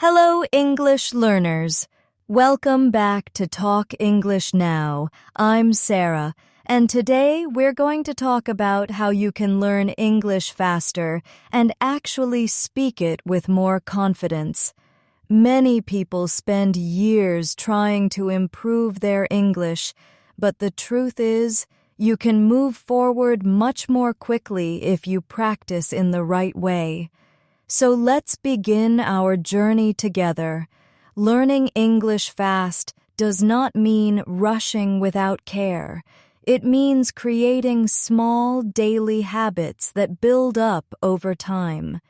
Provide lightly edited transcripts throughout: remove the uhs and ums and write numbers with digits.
Hello, English learners. Welcome back to Talk English Now. I'm Sarah, and today we're going to talk about how you can learn English faster and actually speak it with more confidence. Many people spend years trying to improve their English, but the truth is, you can move forward much more quickly if you practice in the right way. So let's begin our journey together. Learning English fast does not mean rushing without care. It means creating small daily habits that build up over time.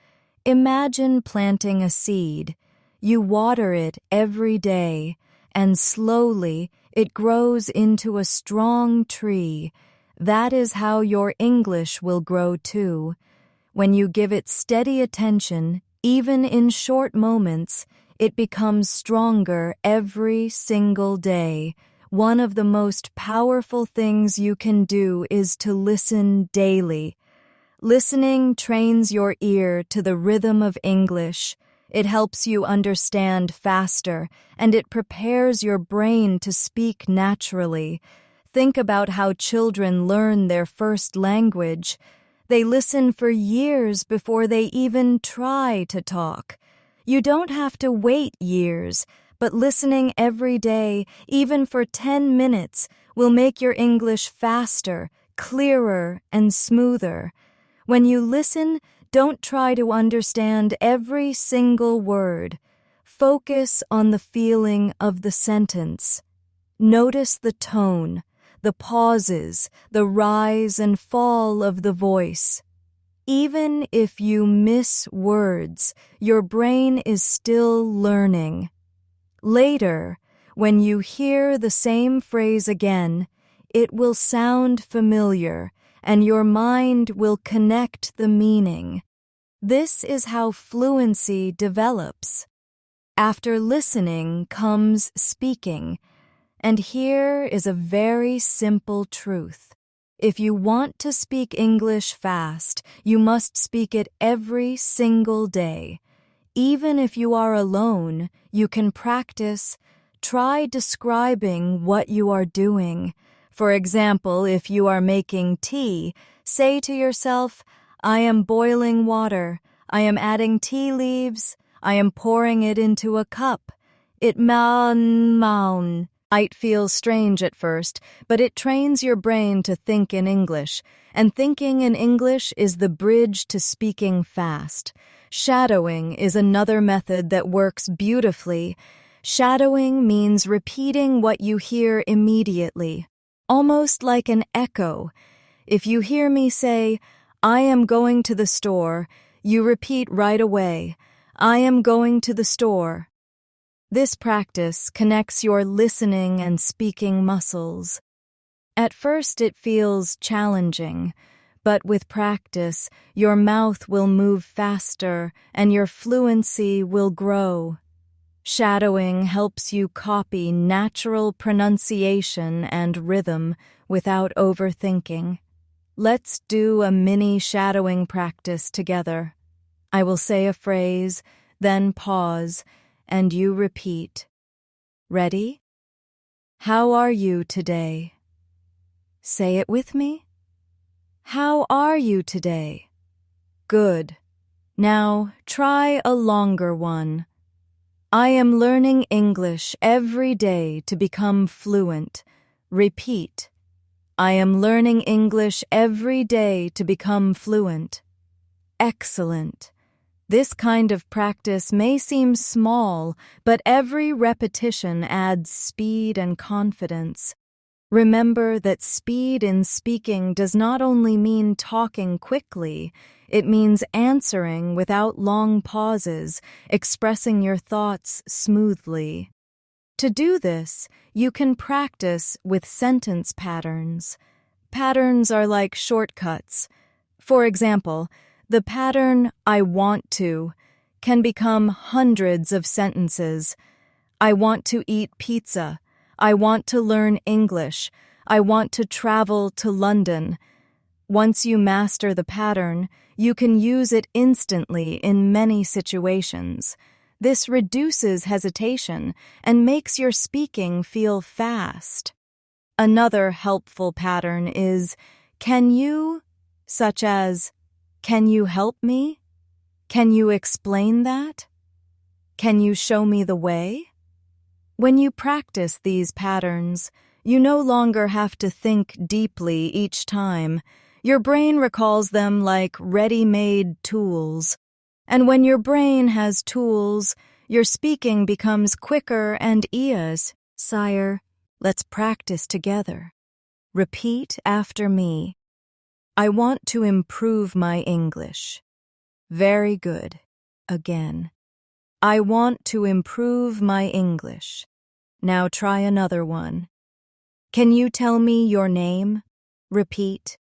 Imagine planting a seed. You water it every day, and slowly it grows into a strong tree. That is how your English will grow too. When you give it steady attention, even in short moments, it becomes stronger every single day. One of the most powerful things you can do is to listen daily. Listening trains your ear to the rhythm of English. It helps you understand faster, and it prepares your brain to speak naturally. Think about how children learn their first language. They listen for years before they even try to talk. You don't have to wait years, but listening every day, even for 10 minutes, will make your English faster, clearer, and smoother. When you listen, don't try to understand every single word. Focus on the feeling of the sentence. Notice the tone, the pauses, the rise and fall of the voice. Even if you miss words, your brain is still learning. Later, when you hear the same phrase again, it will sound familiar, and your mind will connect the meaning. This is how fluency develops. After listening comes speaking. And here is a very simple truth. If you want to speak English fast, you must speak it every single day. Even if you are alone, you can practice. Try describing what you are doing. For example, if you are making tea, say to yourself, I am boiling water. I am adding tea leaves. I am pouring it into a cup. It might feel strange at first, but it trains your brain to think in English, and thinking in English is the bridge to speaking fast. Shadowing is another method that works beautifully. Shadowing means repeating what you hear immediately, almost like an echo. If you hear me say, I am going to the store, you repeat right away, I am going to the store. This practice connects your listening and speaking muscles. At first it feels challenging, but with practice, your mouth will move faster and your fluency will grow. Shadowing helps you copy natural pronunciation and rhythm without overthinking. Let's do a mini shadowing practice together. I will say a phrase, then pause, and you repeat. Ready? How are you today? Say it with me. How are you today? Good. Now try a longer one. I am learning English every day to become fluent. Repeat. I am learning English every day to become fluent. Excellent. This kind of practice may seem small, but every repetition adds speed and confidence. Remember that speed in speaking does not only mean talking quickly, it means answering without long pauses, expressing your thoughts smoothly. To do this, you can practice with sentence patterns. Patterns are like shortcuts. For example, the pattern, I want to, can become hundreds of sentences. I want to eat pizza. I want to learn English. I want to travel to London. Once you master the pattern, you can use it instantly in many situations. This reduces hesitation and makes your speaking feel fast. Another helpful pattern is, can you, such as, can you help me? Can you explain that? Can you show me the way? When you practice these patterns, you no longer have to think deeply each time. Your brain recalls them like ready-made tools. And when your brain has tools, your speaking becomes quicker and easier. Sire, let's practice together. Repeat after me. I want to improve my English. Very good. Again. I want to improve my English. Now try another one. Can you tell me your name? Repeat.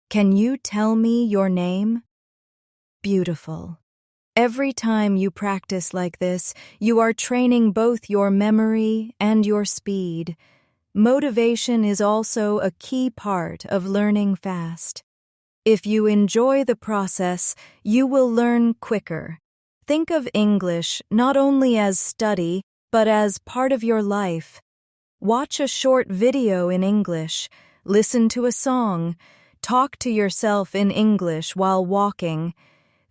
Can you tell me your name? Beautiful. Every time you practice like this, you are training both your memory and your speed. Motivation is also a key part of learning fast. If you enjoy the process, you will learn quicker. Think of English not only as study, but as part of your life. Watch a short video in English, listen to a song, talk to yourself in English while walking.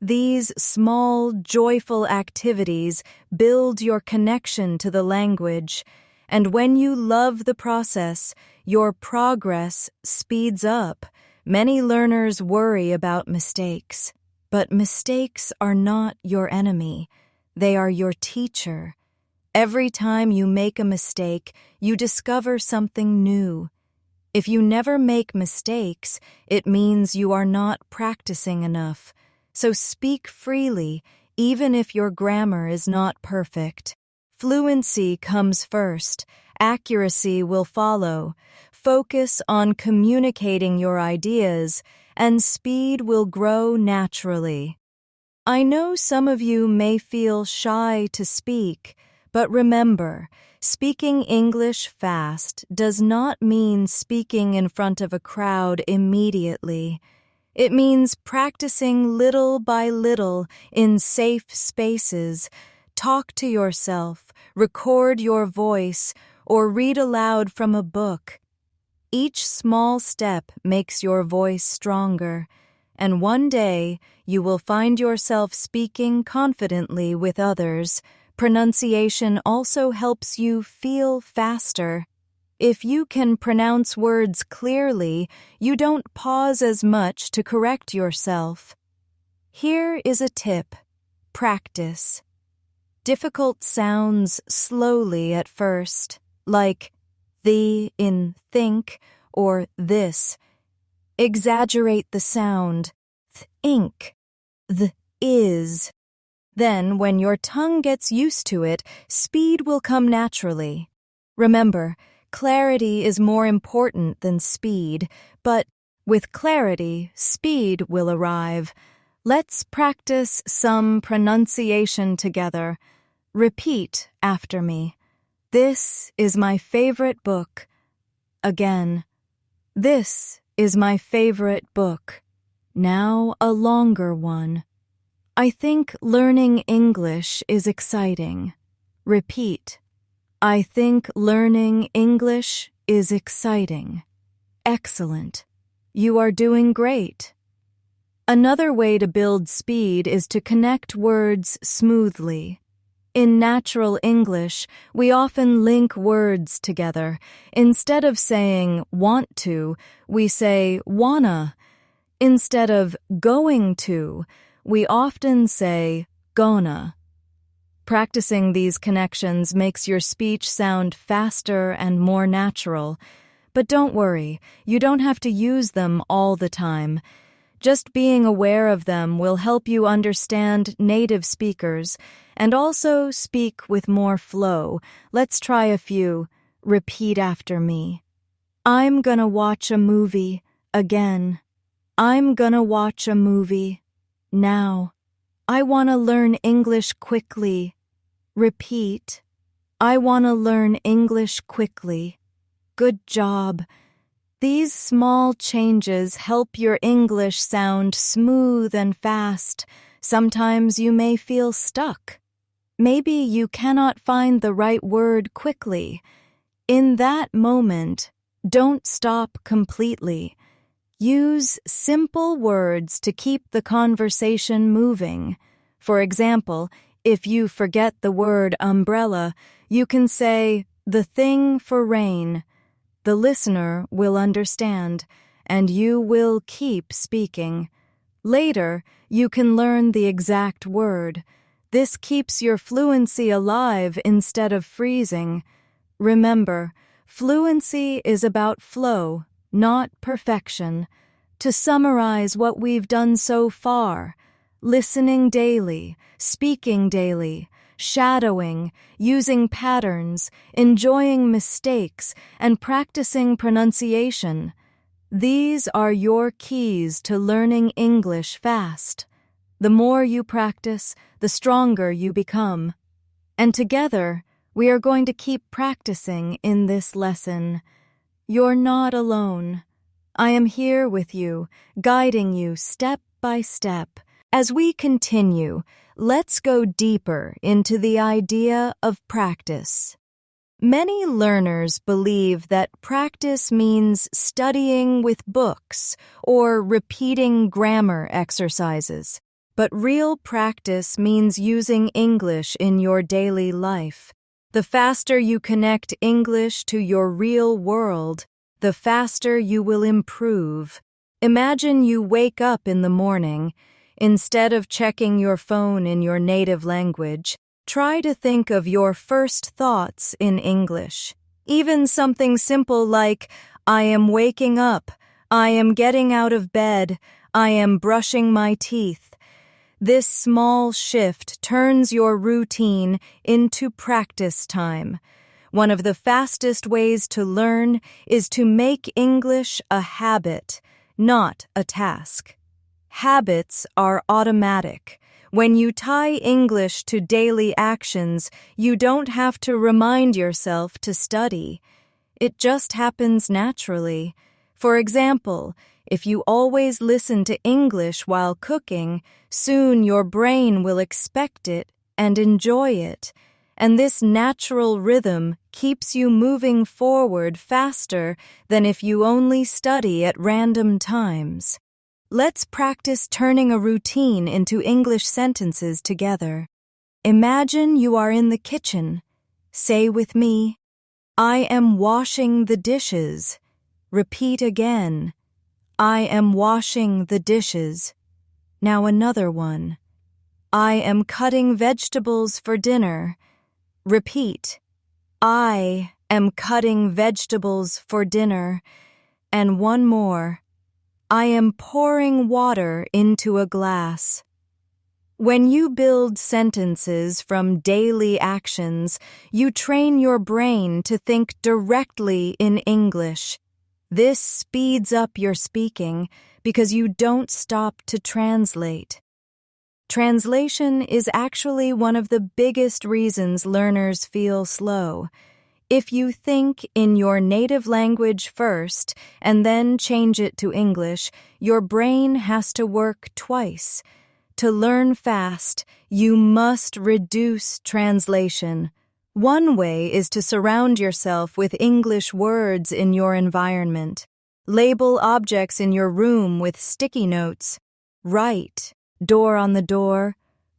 These small, joyful activities build your connection to the language, and when you love the process, your progress speeds up. Many learners worry about mistakes, but mistakes are not your enemy. They are your teacher. Every time you make a mistake, you discover something new. If you never make mistakes, it means you are not practicing enough. So speak freely, even if your grammar is not perfect. Fluency comes first. Accuracy will follow. Focus on communicating your ideas, and speed will grow naturally. I know some of you may feel shy to speak, but remember, speaking English fast does not mean speaking in front of a crowd immediately. It means practicing little by little in safe spaces. Talk to yourself, record your voice, or read aloud from a book. Each small step makes your voice stronger, and one day you will find yourself speaking confidently with others. Pronunciation also helps you feel faster. If you can pronounce words clearly, you don't pause as much to correct yourself. Here is a tip. Practice. Difficult sounds slowly at first, like the in think or this. Exaggerate the sound. Think. The is. Then, when your tongue gets used to it, speed will come naturally. Remember, clarity is more important than speed, but with clarity, speed will arrive. Let's practice some pronunciation together. Repeat after me. This is my favorite book. Again. This is my favorite book. Now a longer one. I think learning English is exciting. Repeat. I think learning English is exciting. Excellent. You are doing great. Another way to build speed is to connect words smoothly. In natural English, we often link words together. Instead of saying want to, we say wanna. Instead of going to, we often say gonna. Practicing these connections makes your speech sound faster and more natural. But don't worry, you don't have to use them all the time. Just being aware of them will help you understand native speakers and also speak with more flow. Let's try a few. Repeat after me. I'm gonna watch a movie. Again. I'm gonna watch a movie. Now. I want to learn English quickly. Repeat. I want to learn English quickly. Good job. These small changes help your English sound smooth and fast. Sometimes you may feel stuck. Maybe you cannot find the right word quickly. In that moment, don't stop completely. Use simple words to keep the conversation moving. For example, if you forget the word umbrella, you can say, "the thing for rain." The listener will understand, and you will keep speaking. Later, you can learn the exact word. This keeps your fluency alive instead of freezing. Remember, fluency is about flow, not perfection. To summarize what we've done so far: listening daily, speaking daily, shadowing, using patterns, enjoying mistakes, and practicing pronunciation. These are your keys to learning English fast. The more you practice, the stronger you become. And together, we are going to keep practicing in this lesson. You're not alone. I am here with you, guiding you step by step. As we continue, let's go deeper into the idea of practice. Many learners believe that practice means studying with books or repeating grammar exercises. But real practice means using English in your daily life. The faster you connect English to your real world, the faster you will improve. Imagine you wake up in the morning. Instead of checking your phone in your native language, try to think of your first thoughts in English. Even something simple like, "I am waking up," "I am getting out of bed," "I am brushing my teeth." This small shift turns your routine into practice time. One of the fastest ways to learn is to make English a habit, not a task. Habits are automatic. When you tie English to daily actions, you don't have to remind yourself to study. It just happens naturally. For example, if you always listen to English while cooking, soon your brain will expect it and enjoy it. And this natural rhythm keeps you moving forward faster than if you only study at random times. Let's practice turning a routine into English sentences together. Imagine you are in the kitchen. Say with me, "I am washing the dishes." Repeat again, "I am washing the dishes." Now another one. "I am cutting vegetables for dinner." Repeat, "I am cutting vegetables for dinner." And one more. "I am pouring water into a glass." When you build sentences from daily actions, you train your brain to think directly in English. This speeds up your speaking because you don't stop to translate. Translation is actually one of the biggest reasons learners feel slow. If you think in your native language first and then change it to English, your brain has to work twice. To learn fast, you must reduce translation. One way is to surround yourself with English words in your environment. Label objects in your room with sticky notes. Write, door on the door,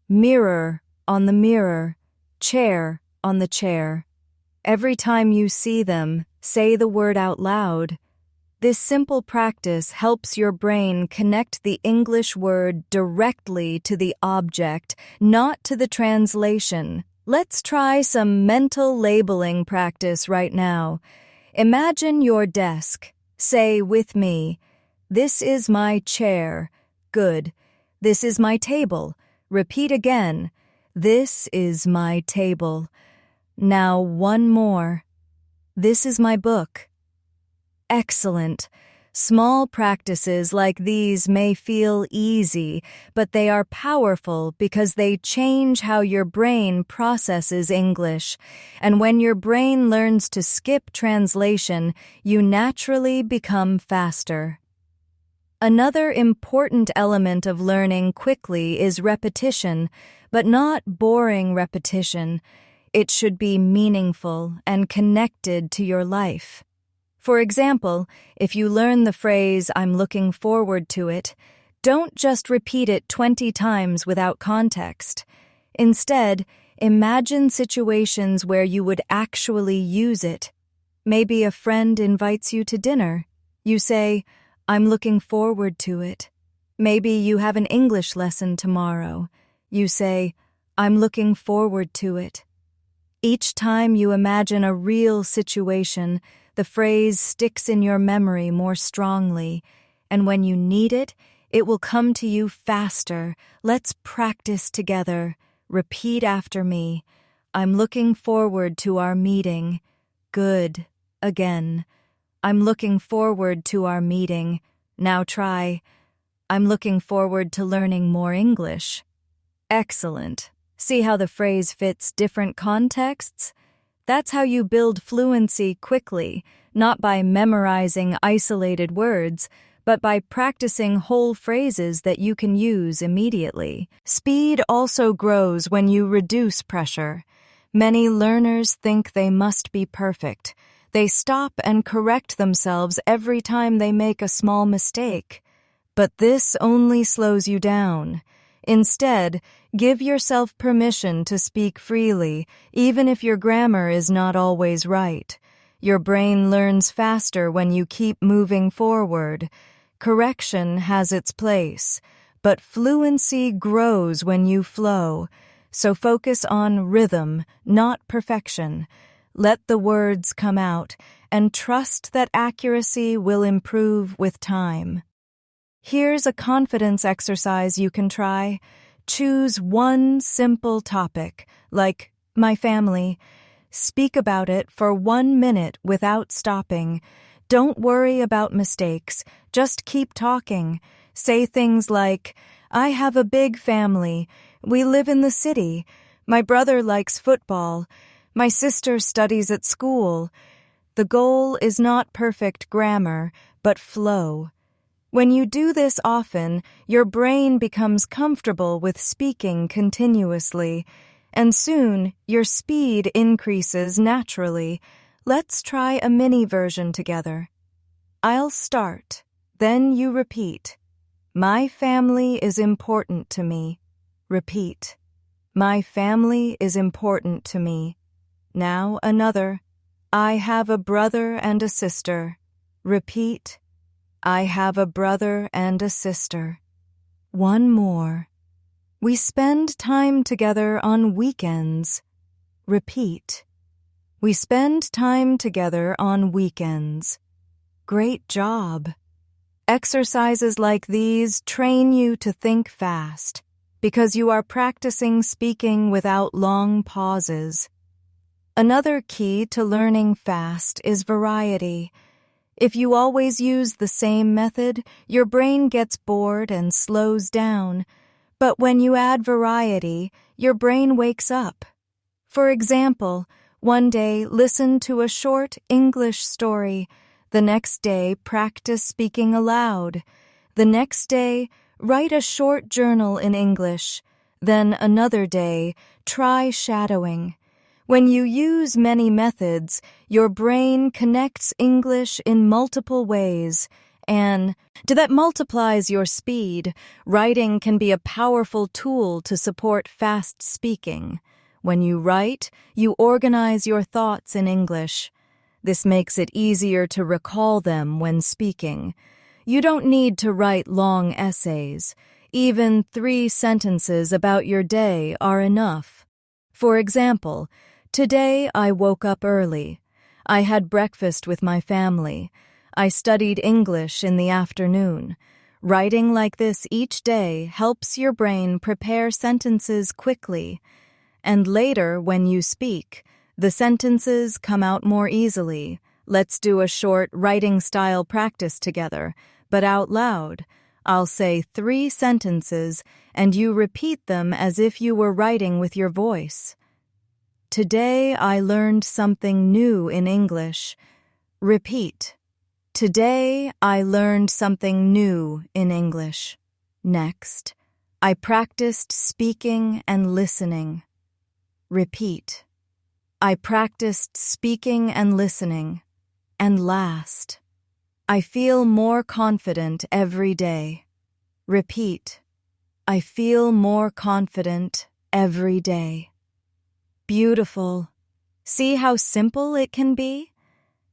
mirror on the mirror, chair on the chair. Every time you see them, say the word out loud. This simple practice helps your brain connect the English word directly to the object, not to the translation. Let's try some mental labeling practice right now. Imagine your desk. Say with me, "This is my chair." Good. "This is my table." Repeat again, "This is my table." Now one more. "This is my book." Excellent. Small practices like these may feel easy, but they are powerful because they change how your brain processes English. And when your brain learns to skip translation, you naturally become faster. Another important element of learning quickly is repetition, but not boring repetition. It should be meaningful and connected to your life. For example, if you learn the phrase, "I'm looking forward to it," don't just repeat it 20 times without context. Instead, imagine situations where you would actually use it. Maybe a friend invites you to dinner. You say, "I'm looking forward to it." Maybe you have an English lesson tomorrow. You say, "I'm looking forward to it." Each time you imagine a real situation, the phrase sticks in your memory more strongly, and when you need it, it will come to you faster. Let's practice together. Repeat after me. "I'm looking forward to our meeting." Good. Again. "I'm looking forward to our meeting." Now try, "I'm looking forward to learning more English." Excellent. See how the phrase fits different contexts? That's how you build fluency quickly, not by memorizing isolated words, but by practicing whole phrases that you can use immediately. Speed also grows when you reduce pressure. Many learners think they must be perfect. They stop and correct themselves every time they make a small mistake. But this only slows you down. Instead, give yourself permission to speak freely, even if your grammar is not always right. Your brain learns faster when you keep moving forward. Correction has its place, but fluency grows when you flow. So focus on rhythm, not perfection. Let the words come out, and trust that accuracy will improve with time. Here's a confidence exercise you can try. Choose one simple topic, like my family. Speak about it for 1 minute without stopping. Don't worry about mistakes. Just keep talking. Say things like, "I have a big family. We live in the city. My brother likes football. My sister studies at school." The goal is not perfect grammar, but flow. When you do this often, your brain becomes comfortable with speaking continuously, and soon your speed increases naturally. Let's try a mini version together. I'll start, then you repeat. "My family is important to me." Repeat. "My family is important to me." Now another. "I have a brother and a sister." Repeat. "I have a brother and a sister." One more. "We spend time together on weekends." Repeat. "We spend time together on weekends." Great job. Exercises like these train you to think fast, because you are practicing speaking without long pauses. Another key to learning fast is variety. If you always use the same method, your brain gets bored and slows down. But when you add variety, your brain wakes up. For example, one day listen to a short English story. The next day, practice speaking aloud. The next day, write a short journal in English. Then another day, try shadowing. When you use many methods, your brain connects English in multiple ways, and that multiplies your speed. Writing can be a powerful tool to support fast speaking. When you write, you organize your thoughts in English. This makes it easier to recall them when speaking. You don't need to write long essays. Even 3 sentences about your day are enough. For example, today I woke up early. I had breakfast with my family. I studied English in the afternoon. Writing like this each day helps your brain prepare sentences quickly. And later, when you speak, the sentences come out more easily. Let's do a short writing style practice together, but out loud. I'll say 3 sentences, and you repeat them as if you were writing with your voice. Today I learned something new in English. Repeat. Today I learned something new in English. Next. I practiced speaking and listening. Repeat. I practiced speaking and listening. And last. I feel more confident every day. Repeat. I feel more confident every day. Beautiful. See how simple it can be?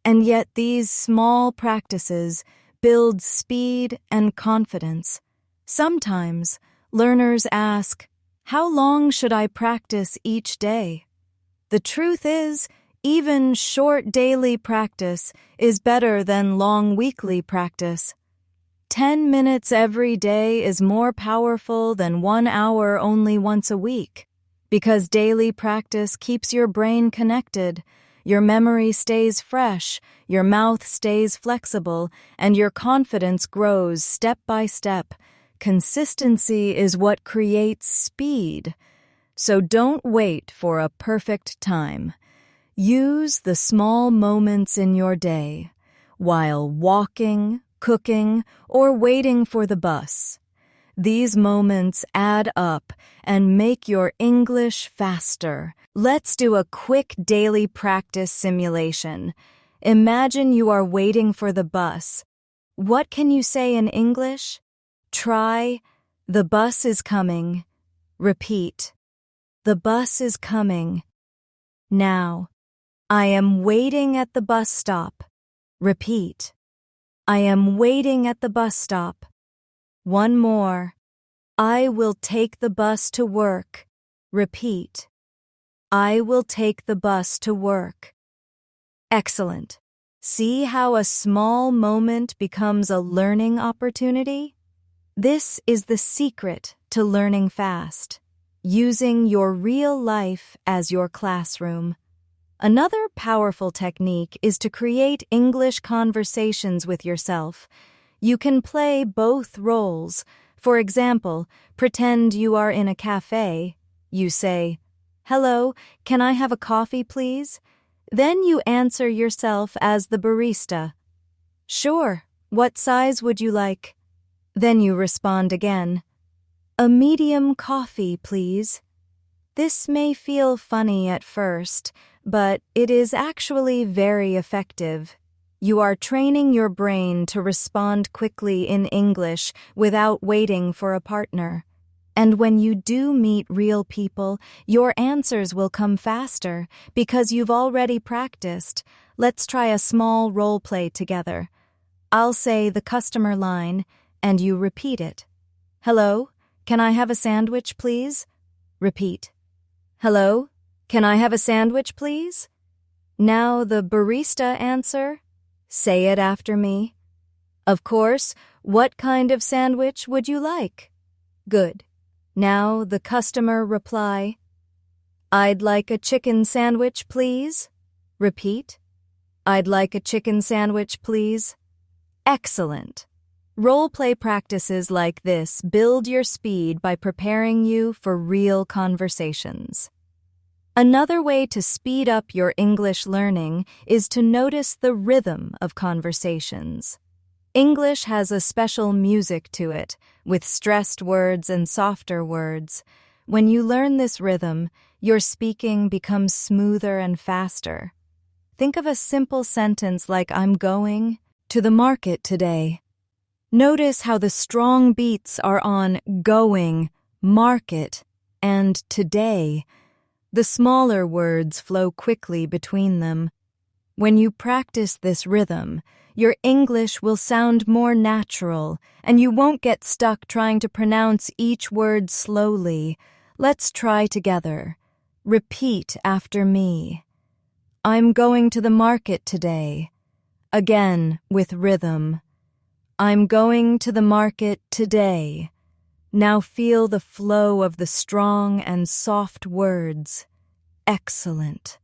And yet these small practices build speed and confidence. Sometimes learners ask, how long should I practice each day? The truth is, even short daily practice is better than long weekly practice. 10 minutes every day is more powerful than 1 hour only once a week, because daily practice keeps your brain connected, your memory stays fresh, your mouth stays flexible, and your confidence grows step by step. Consistency is what creates speed. So don't wait for a perfect time. Use the small moments in your day, while walking, cooking, or waiting for the bus. These moments add up and make your English faster. Let's do a quick daily practice simulation. Imagine you are waiting for the bus. What can you say in English? Try, the bus is coming. Repeat, the bus is coming. Now, I am waiting at the bus stop. Repeat, I am waiting at the bus stop. One more. I will take the bus to work. Repeat. I will take the bus to work. Excellent. See how a small moment becomes a learning opportunity? This is the secret to learning fast, using your real life as your classroom. Another powerful technique is to create English conversations with yourself. You can play both roles. For example, pretend you are in a cafe. You say, "Hello, can I have a coffee, please?" Then you answer yourself as the barista. "Sure, what size would you like?" Then you respond again, "A medium coffee, please." This may feel funny at first, but it is actually very effective. You are training your brain to respond quickly in English without waiting for a partner. And when you do meet real people, your answers will come faster because you've already practiced. Let's try a small role play together. I'll say the customer line, and you repeat it. "Hello, can I have a sandwich, please?" Repeat. "Hello, can I have a sandwich, please?" Now the barista answer. Say it after me. "Of course, what kind of sandwich would you like?" Good. Now the customer reply. "I'd like a chicken sandwich, please." Repeat. "I'd like a chicken sandwich, please." Excellent. Role-play practices like this build your speed by preparing you for real conversations. Another way to speed up your English learning is to notice the rhythm of conversations. English has a special music to it, with stressed words and softer words. When you learn this rhythm, your speaking becomes smoother and faster. Think of a simple sentence like "I'm going to the market today." Notice how the strong beats are on going, market, and today. The smaller words flow quickly between them. When you practice this rhythm, your English will sound more natural, and you won't get stuck trying to pronounce each word slowly. Let's try together. Repeat after me. I'm going to the market today. Again, with rhythm. I'm going to the market today. Now feel the flow of the strong and soft words. Excellent.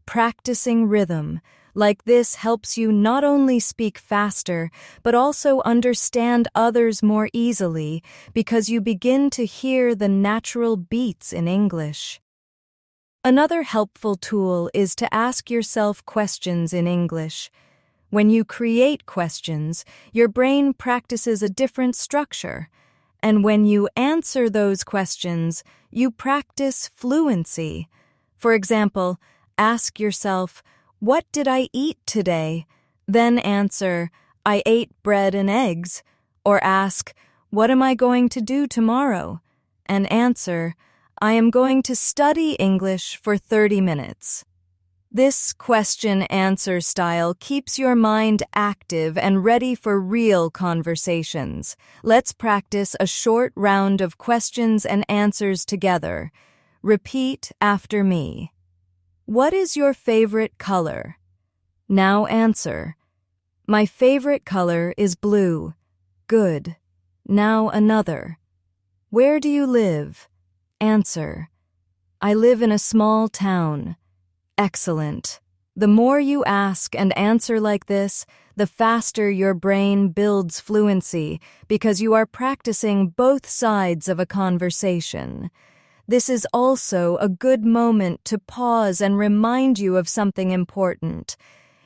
Practicing rhythm like this helps you not only speak faster, but also understand others more easily because you begin to hear the natural beats in English. Another helpful tool is to ask yourself questions in English. When you create questions, your brain practices a different structure. And when you answer those questions, you practice fluency. For example, ask yourself, "What did I eat today?" Then answer, "I ate bread and eggs." Or ask, "What am I going to do tomorrow?" And answer, "I am going to study English for 30 minutes." This question-answer style keeps your mind active and ready for real conversations. Let's practice a short round of questions and answers together. Repeat after me. What is your favorite color? Now answer. My favorite color is blue. Good. Now another. Where do you live? Answer. I live in a small town. Excellent. The more you ask and answer like this, the faster your brain builds fluency because you are practicing both sides of a conversation. This is also a good moment to pause and remind you of something important.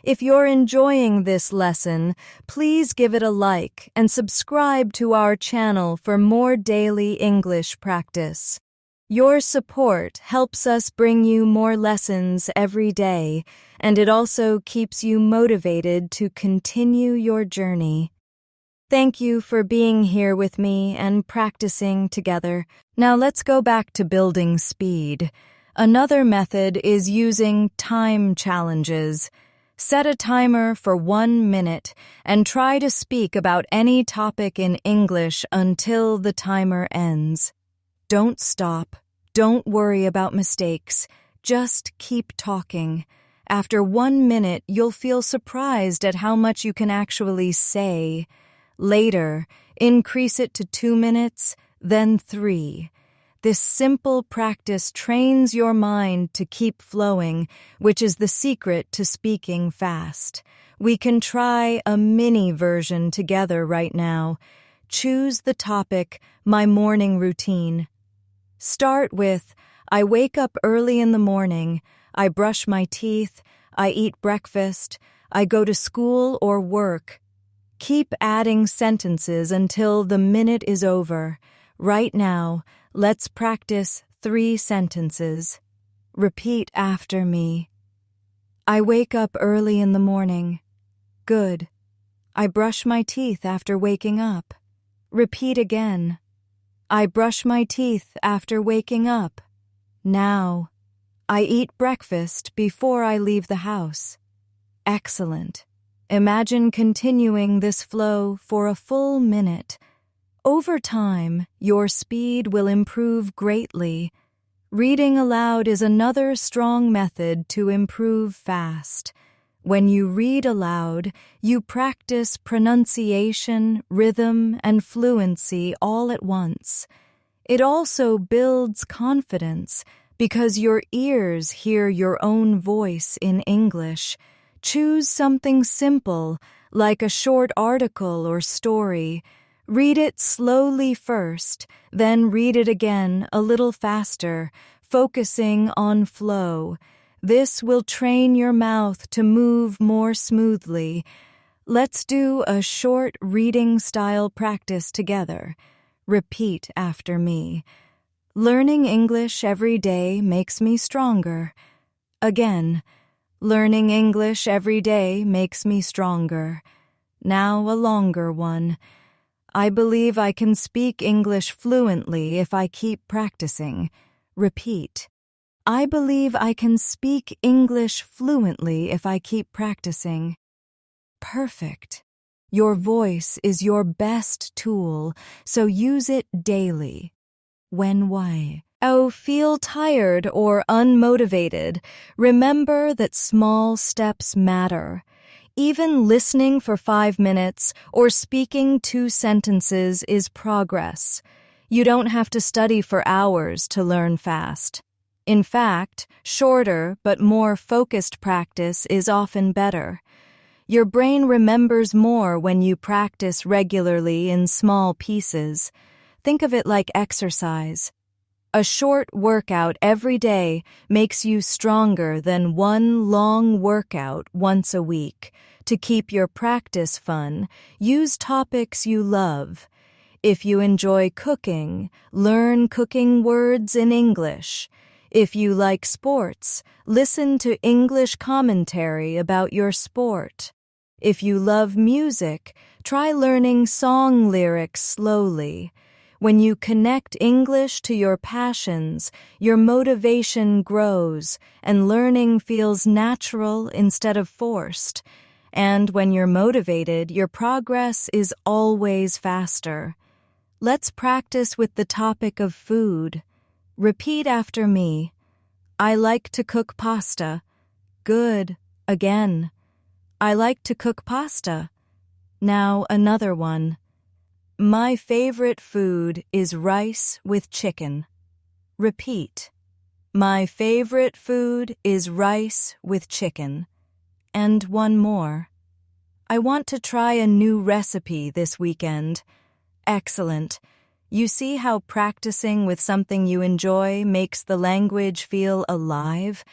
If you're enjoying this lesson, please give it a like and subscribe to our channel for more daily English practice. Your support helps us bring you more lessons every day, and it also keeps you motivated to continue your journey. Thank you for being here with me and practicing together. Now let's go back to building speed. Another method is using time challenges. Set a timer for 1 minute and try to speak about any topic in English until the timer ends. Don't stop. Don't worry about mistakes. Just keep talking. After 1 minute, you'll feel surprised at how much you can actually say. Later, increase it to 2 minutes, then 3. This simple practice trains your mind to keep flowing, which is the secret to speaking fast. We can try a mini version together right now. Choose the topic, my morning routine. Start with, I wake up early in the morning, I brush my teeth, I eat breakfast, I go to school or work. Keep adding sentences until the minute is over. Right now, let's practice 3 sentences. Repeat after me. I wake up early in the morning. Good. I brush my teeth after waking up. Repeat again. I brush my teeth after waking up. Now, I eat breakfast before I leave the house. Excellent. Imagine continuing this flow for a full minute. Over time, your speed will improve greatly. Reading aloud is another strong method to improve fast. When you read aloud, you practice pronunciation, rhythm, and fluency all at once. It also builds confidence because your ears hear your own voice in English. Choose something simple, like a short article or story. Read it slowly first, then read it again a little faster, focusing on flow. This will train your mouth to move more smoothly. Let's do a short reading style practice together. Repeat after me. Learning English every day makes me stronger. Again, learning English every day makes me stronger. Now a longer one. I believe I can speak English fluently if I keep practicing. Repeat. I believe I can speak English fluently if I keep practicing. Perfect. Your voice is your best tool, so use it daily. Why? Feel tired or unmotivated, remember that small steps matter. Even listening for 5 minutes or speaking 2 sentences is progress. You don't have to study for hours to learn fast. In fact, shorter but more focused practice is often better. Your brain remembers more when you practice regularly in small pieces. Think of it like exercise. A short workout every day makes you stronger than one long workout once a week. To keep your practice fun, use topics you love. If you enjoy cooking, learn cooking words in English. If you like sports, listen to English commentary about your sport. If you love music, try learning song lyrics slowly. When you connect English to your passions, your motivation grows and learning feels natural instead of forced. And when you're motivated, your progress is always faster. Let's practice with the topic of food. Repeat after me. I like to cook pasta. Good. Again. I like to cook pasta. Now another one. My favorite food is rice with chicken. Repeat. My favorite food is rice with chicken. And one more. I want to try a new recipe this weekend. Excellent. You see how practicing with something you enjoy makes the language feel alive?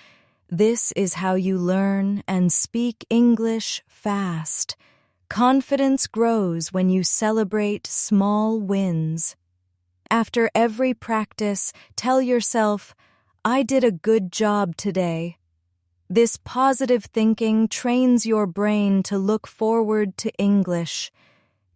This is how you learn and speak English fast. Confidence grows when you celebrate small wins. After every practice, tell yourself, I did a good job today. This positive thinking trains your brain to look forward to English.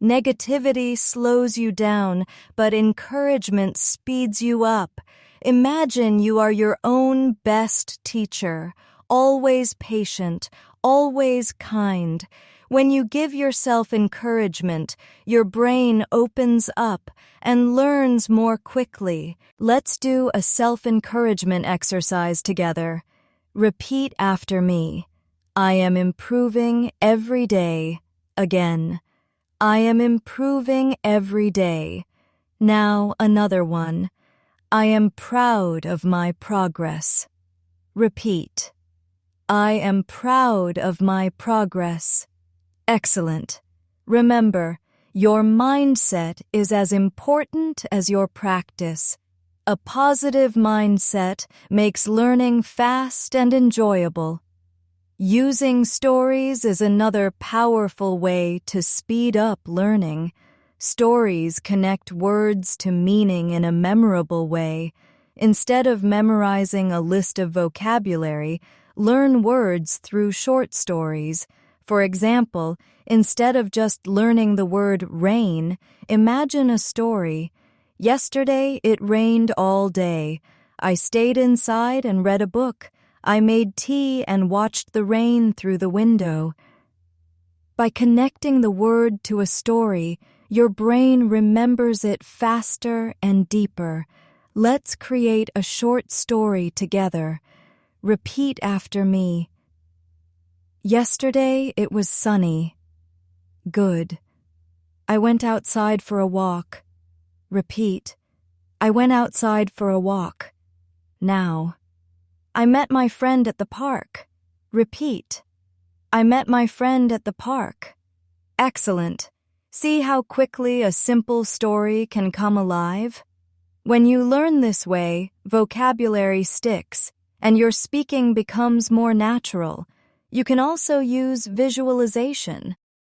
Negativity slows you down, but encouragement speeds you up. Imagine you are your own best teacher, always patient, always kind. When you give yourself encouragement, your brain opens up and learns more quickly. Let's do a self-encouragement exercise together. Repeat after me. I am improving every day. Again. I am improving every day. Now another one. I am proud of my progress. Repeat. I am proud of my progress. Excellent. Remember, your mindset is as important as your practice. A positive mindset makes learning fast and enjoyable. Using stories is another powerful way to speed up learning. Stories connect words to meaning in a memorable way. Instead of memorizing a list of vocabulary, learn words through short stories. For example, instead of just learning the word rain, imagine a story. Yesterday it rained all day. I stayed inside and read a book. I made tea and watched the rain through the window. By connecting the word to a story, your brain remembers it faster and deeper. Let's create a short story together. Repeat after me. Yesterday it was sunny. Good. I went outside for a walk. Repeat. I went outside for a walk. Now. I met my friend at the park. Repeat. I met my friend at the park. Excellent. See how quickly a simple story can come alive? When you learn this way, vocabulary sticks, and your speaking becomes more natural. You can also use visualization.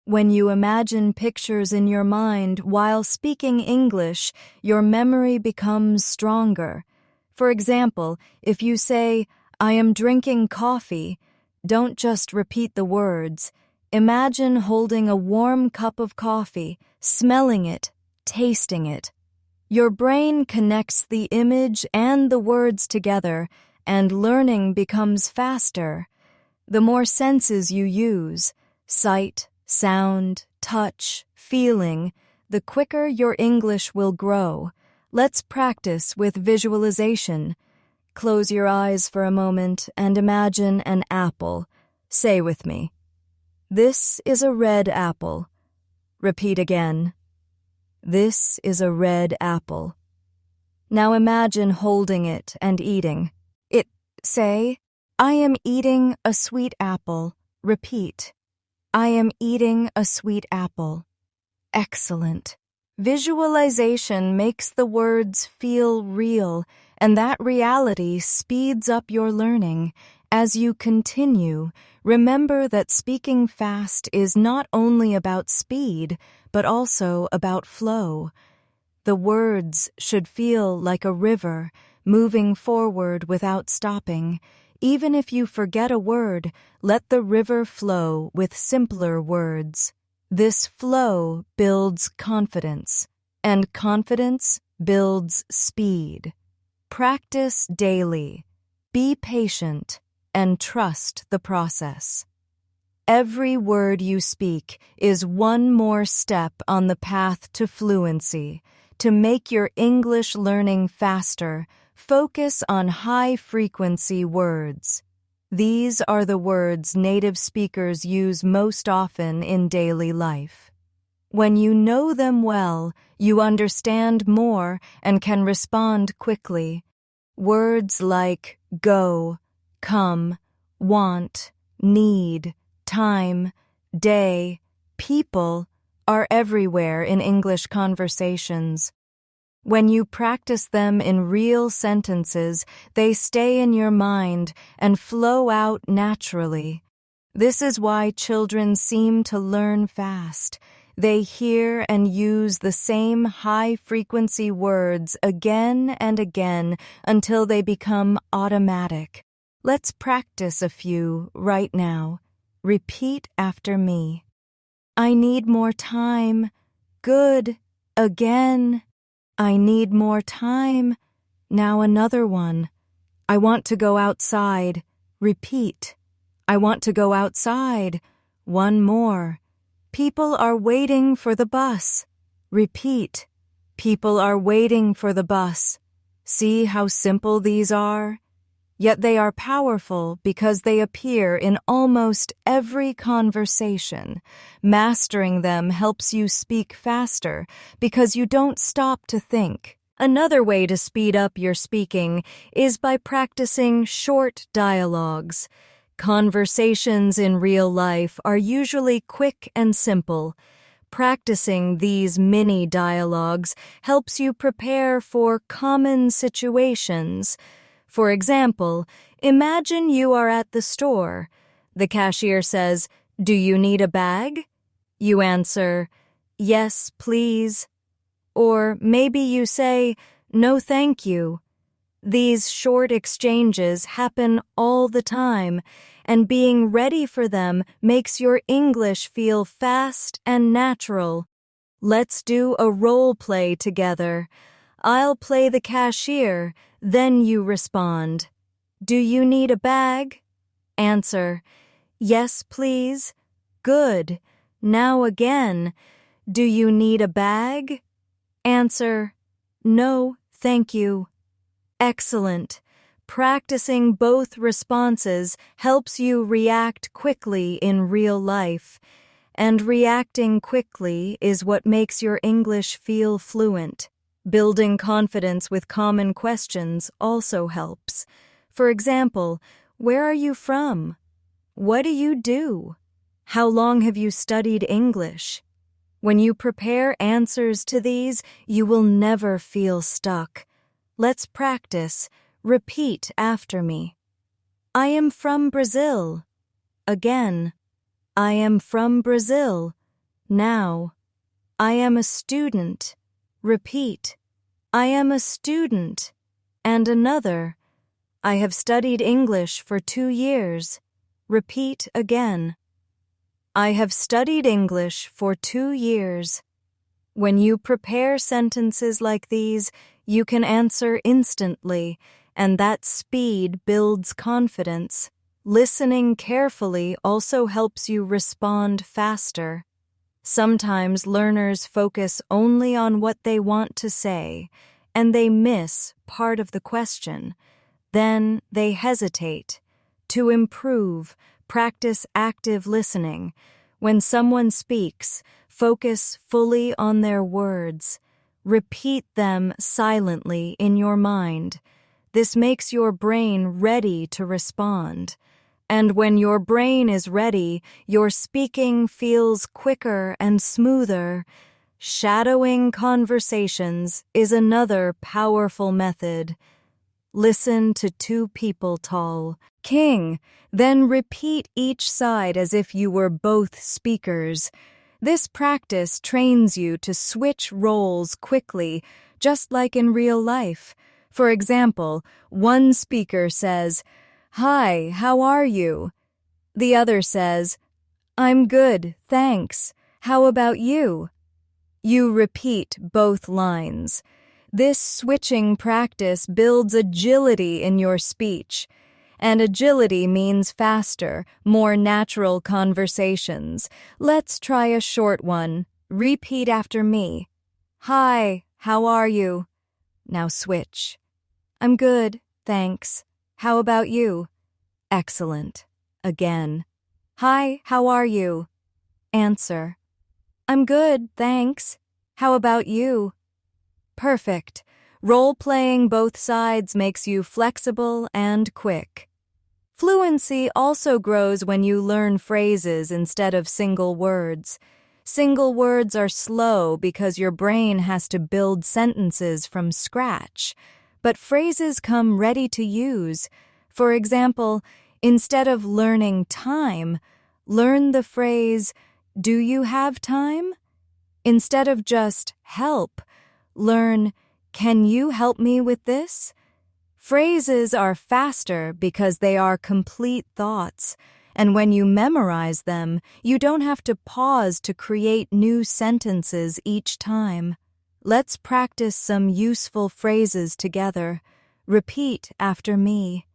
When you imagine pictures in your mind while speaking English, your memory becomes stronger. For example, if you say, I am drinking coffee, don't just repeat the words. Imagine holding a warm cup of coffee, smelling it, tasting it. Your brain connects the image and the words together, and learning becomes faster. The more senses you use, sight, sound, touch, feeling, the quicker your English will grow. Let's practice with visualization. Close your eyes for a moment and imagine an apple. Say with me. This is a red apple. Repeat again. This is a red apple. Now imagine holding it and eating. Say, I am eating a sweet apple. Repeat. I am eating a sweet apple. Excellent. Visualization makes the words feel real, and that reality speeds up your learning. As you continue, remember that speaking fast is not only about speed, but also about flow. The words should feel like a river, moving forward without stopping. Even if you forget a word, let the river flow with simpler words. This flow builds confidence, and confidence builds speed. Practice daily. Be patient and trust the process. Every word you speak is one more step on the path to fluency. To make your English learning faster, focus on high-frequency words. These are the words native speakers use most often in daily life. When you know them well, you understand more and can respond quickly. Words like go, come, want, need, time, day, people are everywhere in English conversations. When you practice them in real sentences, they stay in your mind and flow out naturally. This is why children seem to learn fast. They hear and use the same high-frequency words again and again until they become automatic. Let's practice a few right now. Repeat after me. I need more time. Good. Again. I need more time. Now another one. I want to go outside. Repeat. I want to go outside. One more. People are waiting for the bus. Repeat. People are waiting for the bus. See how simple these are? Yet they are powerful because they appear in almost every conversation. Mastering them helps you speak faster because you don't stop to think. Another way to speed up your speaking is by practicing short dialogues. Conversations in real life are usually quick and simple. Practicing these mini dialogues helps you prepare for common situations. For example, imagine you are at the store. The cashier says, "Do you need a bag?" You answer, "Yes, please." Or maybe you say, "No, thank you." These short exchanges happen all the time, and being ready for them makes your English feel fast and natural. Let's do a role play together. I'll play the cashier, then you respond. Do you need a bag? Answer, yes, please. Good. Now again. Do you need a bag? Answer, no, thank you. Excellent. Practicing both responses helps you react quickly in real life, and reacting quickly is what makes your English feel fluent. Building confidence with common questions also helps. For example, where are you from? What do you do? How long have you studied English? When you prepare answers to these, you will never feel stuck. Let's practice. Repeat after me. I am from Brazil. Again. I am from Brazil. Now. I am a student. Repeat. I am a student. And another. I have studied English for 2 years. Repeat again. I have studied English for 2 years. When you prepare sentences like these, you can answer instantly, and that speed builds confidence. Listening carefully also helps you respond faster. Sometimes learners focus only on what they want to say, and they miss part of the question. Then they hesitate. To improve, practice active listening. When someone speaks, focus fully on their words. Repeat them silently in your mind. This makes your brain ready to respond. And when your brain is ready, your speaking feels quicker and smoother. Shadowing conversations is another powerful method. Listen to 2 people tall. King, then repeat each side as if you were both speakers. This practice trains you to switch roles quickly, just like in real life. For example, one speaker says, "Hi, how are you?" The other says, "I'm good, thanks. How about you?" You repeat both lines. This switching practice builds agility in your speech. And agility means faster, more natural conversations. Let's try a short one. Repeat after me. "Hi, how are you?" Now switch. "I'm good, thanks. How about you?" Excellent. Again. "Hi, how are you?" Answer. "I'm good, thanks. How about you?" Perfect. Role-playing both sides makes you flexible and quick. Fluency also grows when you learn phrases instead of single words. Single words are slow because your brain has to build sentences from scratch, but phrases come ready to use. For example, instead of learning time, learn the phrase, "Do you have time?" Instead of just help, learn, "Can you help me with this?" Phrases are faster because they are complete thoughts, and when you memorize them, you don't have to pause to create new sentences each time. Let's practice some useful phrases together. Repeat after me.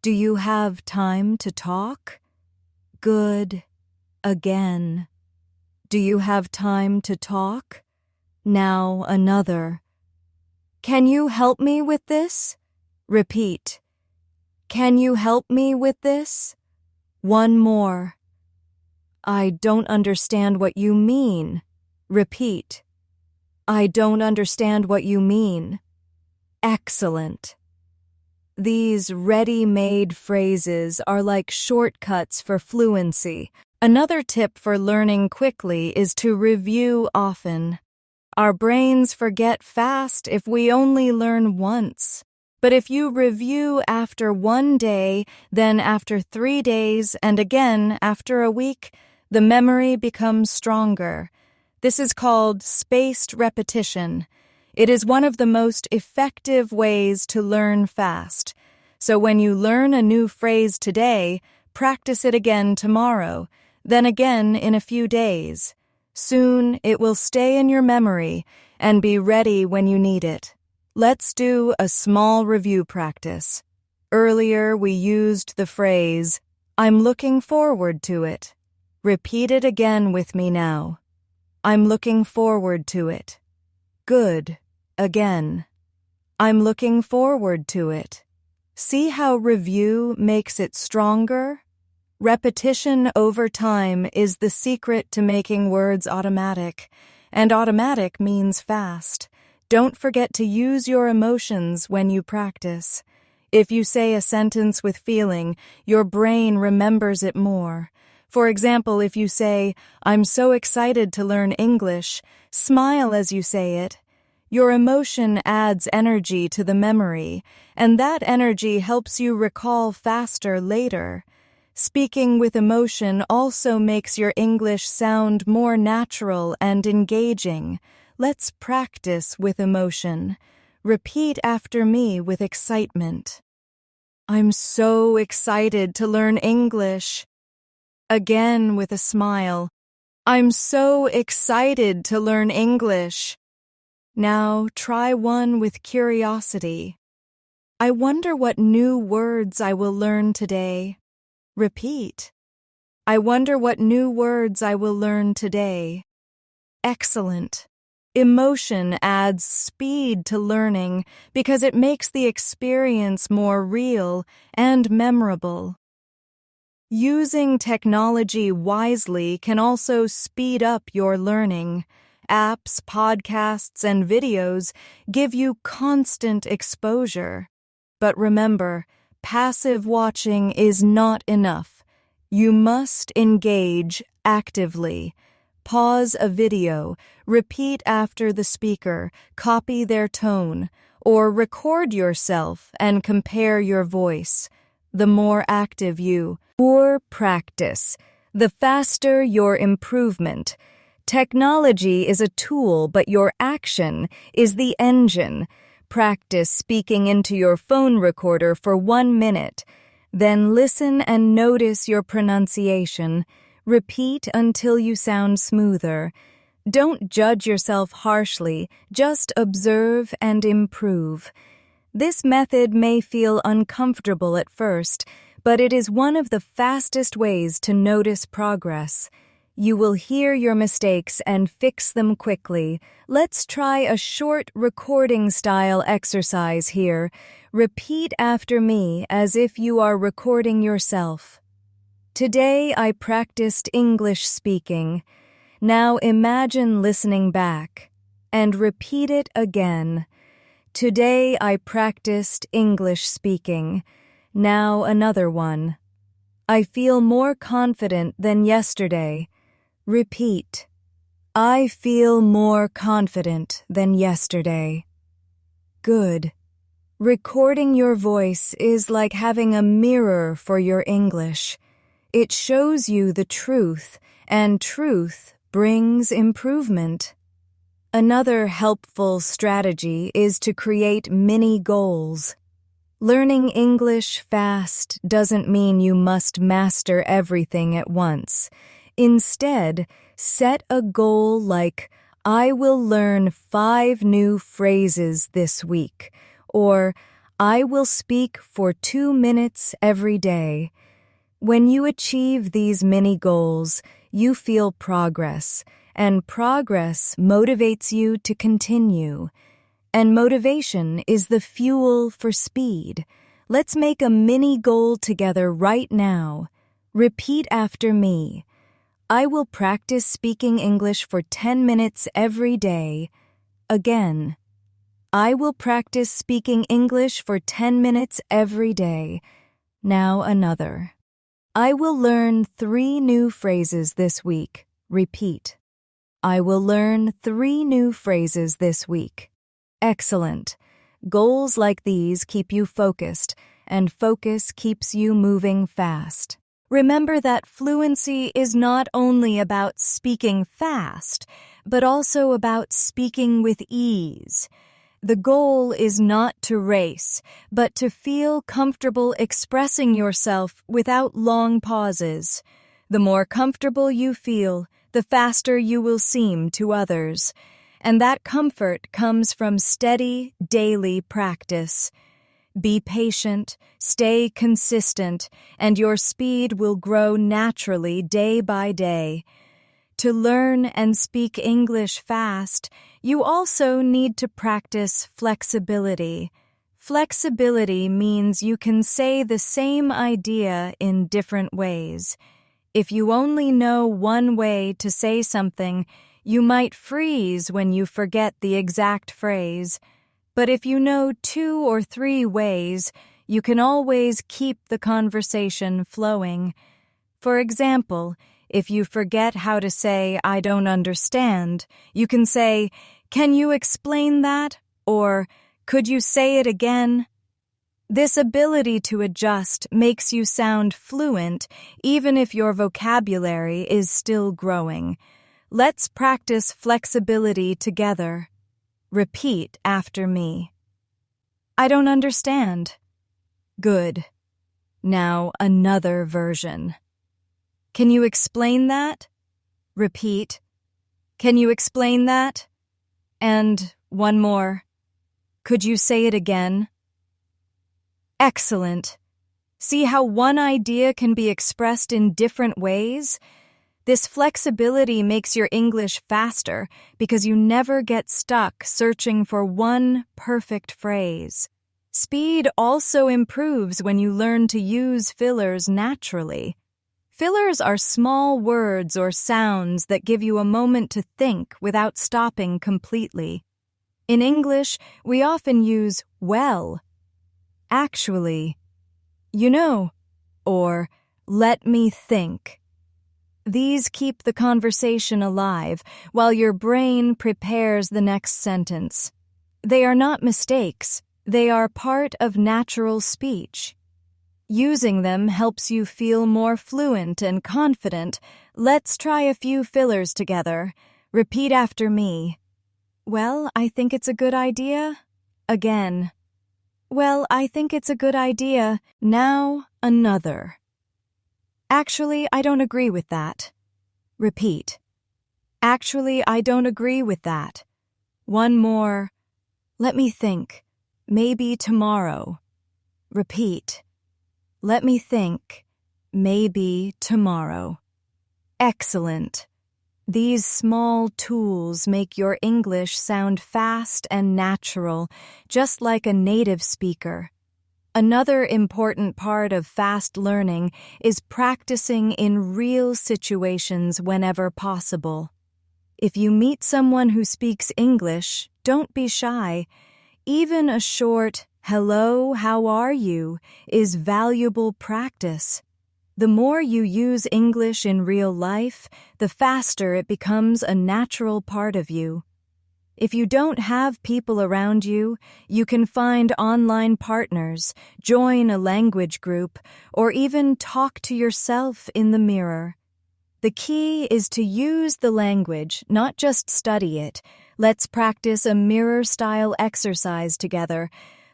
Do you have time to talk? Good. Again. Do you have time to talk? Now another. Can you help me with this? Repeat. Can you help me with this? One more. I don't understand what you mean. Repeat. I don't understand what you mean. Excellent. These ready-made phrases are like shortcuts for fluency. Another tip for learning quickly is to review often. Our brains forget fast if we only learn once. But if you review after 1 day, then after 3 days, and again after a week, the memory becomes stronger. This is called spaced repetition. It is one of the most effective ways to learn fast. So when you learn a new phrase today, practice it again tomorrow, then again in a few days. Soon it will stay in your memory and be ready when you need it. Let's do a small review practice. Earlier we used the phrase, "I'm looking forward to it." Repeat it again with me now. I'm looking forward to it. Good. Again. I'm looking forward to it. See how review makes it stronger? Repetition over time is the secret to making words automatic, and automatic means fast. Don't forget to use your emotions when you practice. If you say a sentence with feeling, your brain remembers it more. For example, if you say, "I'm so excited to learn English," smile as you say it. Your emotion adds energy to the memory, and that energy helps you recall faster later. Speaking with emotion also makes your English sound more natural and engaging. Let's practice with emotion. Repeat after me with excitement. I'm so excited to learn English. Again with a smile. I'm so excited to learn English. Now try one with curiosity. I wonder what new words I will learn today. Repeat. I wonder what new words I will learn today. Excellent. Emotion adds speed to learning because it makes the experience more real and memorable. Using technology wisely can also speed up your learning. Apps, podcasts, and videos give you constant exposure. But remember, passive watching is not enough. You must engage actively. Pause a video, repeat after the speaker, copy their tone, or record yourself and compare your voice. The more active you, more practice, the faster your improvement. Technology is a tool, but your action is the engine. Practice speaking into your phone recorder for 1 minute. Then listen and notice your pronunciation. Repeat until you sound smoother. Don't judge yourself harshly, just observe and improve. This method may feel uncomfortable at first, but it is one of the fastest ways to notice progress. You will hear your mistakes and fix them quickly. Let's try a short recording-style exercise here. Repeat after me as if you are recording yourself. Today I practiced English speaking. Now imagine listening back and repeat it again. Today I practiced English speaking. Now another one. I feel more confident than yesterday. Repeat. I feel more confident than yesterday. Good. Recording your voice is like having a mirror for your English. It shows you the truth, and truth brings improvement. Another helpful strategy is to create mini goals. Learning English fast doesn't mean you must master everything at once. Instead, set a goal like, I will learn 5 new phrases this week, or I will speak for 2 minutes every day. When you achieve these mini goals, you feel progress, and progress motivates you to continue. And motivation is the fuel for speed. Let's make a mini goal together right now. Repeat after me. I will practice speaking English for 10 minutes every day. Again. I will practice speaking English for 10 minutes every day. Now another. I will learn 3 new phrases this week. Repeat. I will learn 3 new phrases this week. Excellent. Goals like these keep you focused, and focus keeps you moving fast. Remember that fluency is not only about speaking fast, but also about speaking with ease. The goal is not to race, but to feel comfortable expressing yourself without long pauses. The more comfortable you feel, the faster you will seem to others. And that comfort comes from steady, daily practice. Be patient, stay consistent, and your speed will grow naturally day by day. To learn and speak English fast, you also need to practice flexibility. Flexibility means you can say the same idea in different ways. If you only know one way to say something, you might freeze when you forget the exact phrase. But if you know 2 or 3 ways, you can always keep the conversation flowing. For example, if you forget how to say, I don't understand, you can say, can you explain that? Or, could you say it again? This ability to adjust makes you sound fluent even if your vocabulary is still growing. Let's practice flexibility together. Repeat after me. I don't understand. Good. Now another version. Can you explain that? Repeat. Can you explain that? And one more. Could you say it again? Excellent. See how one idea can be expressed in different ways? This flexibility makes your English faster because you never get stuck searching for one perfect phrase. Speed also improves when you learn to use fillers naturally. Fillers are small words or sounds that give you a moment to think without stopping completely. In English, we often use well, actually, you know, or let me think. These keep the conversation alive while your brain prepares the next sentence. They are not mistakes. They are part of natural speech. Using them helps you feel more fluent and confident. Let's try a few fillers together. Repeat after me. Well, I think it's a good idea. Again. Well, I think it's a good idea. Now, another. Actually, I don't agree with that. Repeat. Actually, I don't agree with that. One more. Let me think. Maybe tomorrow. Repeat. Let me think. Maybe tomorrow. Excellent. These small tools make your English sound fast and natural, just like a native speaker. Another important part of fast learning is practicing in real situations whenever possible. If you meet someone who speaks English, don't be shy. Even a short, "Hello, how are you?" is valuable practice. The more you use English in real life, the faster it becomes a natural part of you. If you don't have people around you, you can find online partners, join a language group, or even talk to yourself in the mirror. The key is to use the language, not just study it. Let's practice a mirror-style exercise together.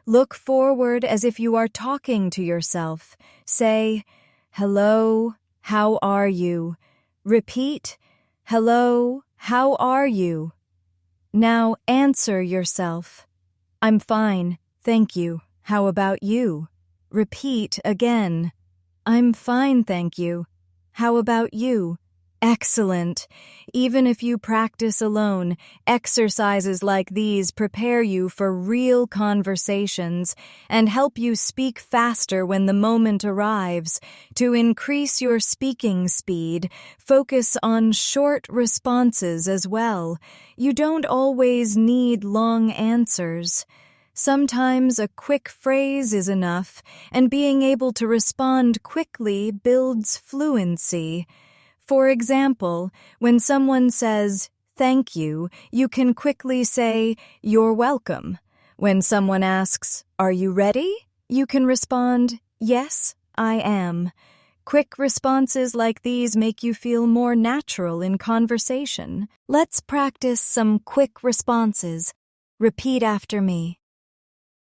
Look forward as if you are talking to yourself. Say, "Hello, how are you?" Repeat, "Hello, how are you?" Now answer yourself. "I'm fine, thank you. How about you?" Repeat again. "I'm fine, thank you. How about you?" Excellent. Even if you practice alone, exercises like these prepare you for real conversations and help you speak faster when the moment arrives. To increase your speaking speed, focus on short responses as well. You don't always need long answers. Sometimes a quick phrase is enough, and being able to respond quickly builds fluency. For example, when someone says, "Thank you," you can quickly say, "You're welcome." When someone asks, "Are you ready?" you can respond, "Yes, I am." Quick responses like these make you feel more natural in conversation. Let's practice some quick responses. Repeat after me.